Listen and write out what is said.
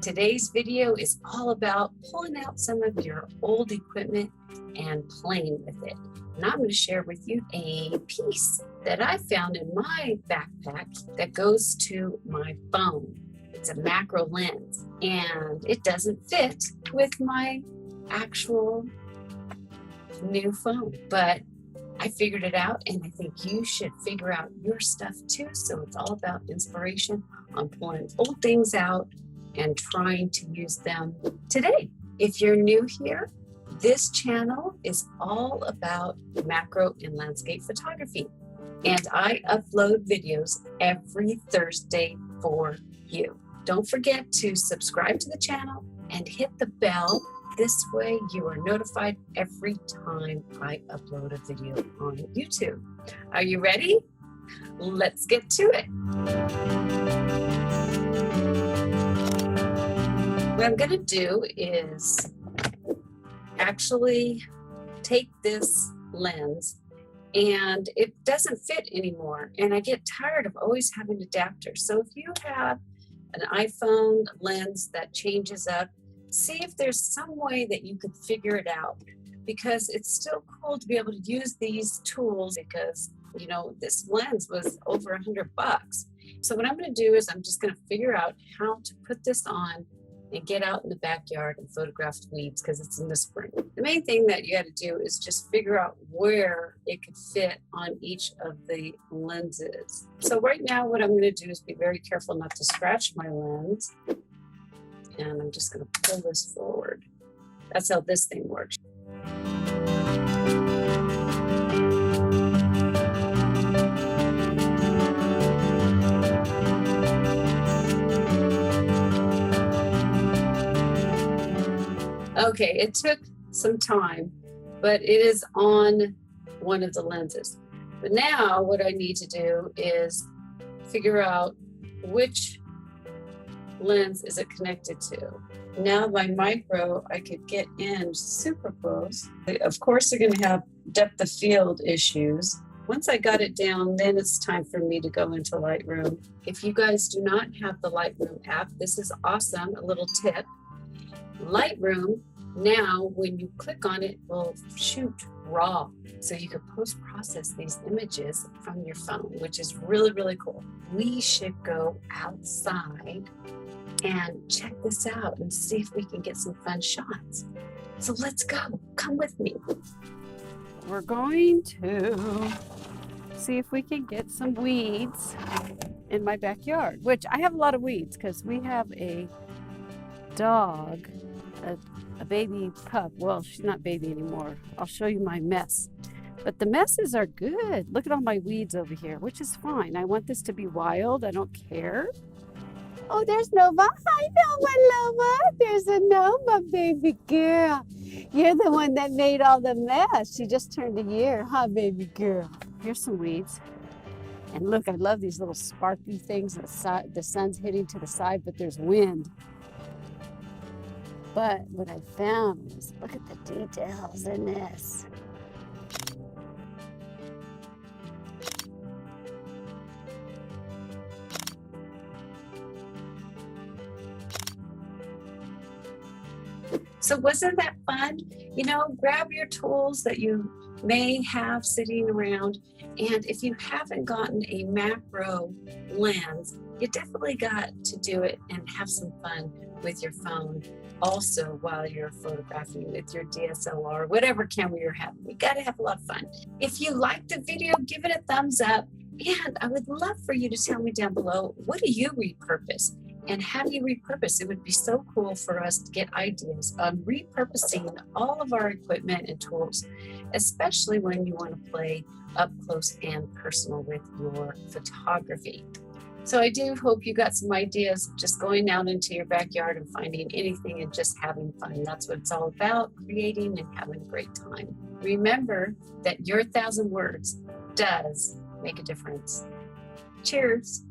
Today's video is all about pulling out some of your old equipment and playing with it. And I'm going to share with you a piece that I found in my backpack that goes to my phone. It's a macro lens and it doesn't fit with my actual new phone, but I figured it out, and I think you should figure out your stuff too. So it's all about inspiration on pulling old things out and trying to use them today. If you're new here, this channel is all about macro and landscape photography, and I upload videos every Thursday for you. Don't forget to subscribe to the channel and hit the bell. This way you are notified every time I upload a video on YouTube. Are you ready? Let's get to it. What I'm going to do is actually take this lens, and it doesn't fit anymore, and I get tired of always having adapters. So if you have an iPhone lens that changes up, see if there's some way that you could figure it out, because it's still cool to be able to use these tools, because you know this lens was over $100. So what I'm going to do is I'm just going to figure out how to put this on and get out in the backyard and photograph weeds, because it's in the spring. The main thing that you got to do is just figure out where it could fit on each of the lenses. So right now what I'm going to do is be very careful not to scratch my lens, and I'm just going to pull this forward. That's how this thing works. Okay, it took some time, but it is on one of the lenses. But now what I need to do is figure out which lens is it connected to. Now my micro, I could get in superpose. Of course they're going to have depth of field issues. Once I got it down, then it's time for me to go into Lightroom. If you guys do not have the Lightroom app, this is awesome. A little tip. Lightroom, now when you click on it, will shoot raw, so you can post-process these images from your phone, which is really, really cool. We should go outside and check this out and see if we can get some fun shots. So let's go. Come with me. We're going to see if we can get some weeds in my backyard, which I have a lot of weeds because we have a dog, a baby pup. Well, she's not baby anymore. I'll show you my mess. But the messes are good. Look at all my weeds over here, which is fine. I want this to be wild. I don't care. Oh, there's Nova. Hi, Nova. There's a Nova, baby girl. You're the one that made all the mess. She just turned a year, huh, baby girl? Here's some weeds. And look, I love these little sparkly things. The sun's hitting to the side, but there's wind. But what I found was, look at the details in this. So wasn't that fun? You know, grab your tools that you may have sitting around, and if you haven't gotten a macro lens, you definitely got to do it and have some fun with your phone also while you're photographing with your DSLR, whatever camera you're having. You got to have a lot of fun. If you liked the video, give it a thumbs up, and I would love for you to tell me down below, what do you repurpose? And how do you repurpose? It would be so cool for us to get ideas on repurposing all of our equipment and tools, especially when you want to play up close and personal with your photography. So I do hope you got some ideas of just going out into your backyard and finding anything and just having fun. That's what it's all about, creating and having a great time. Remember that your 1,000 words does make a difference. Cheers.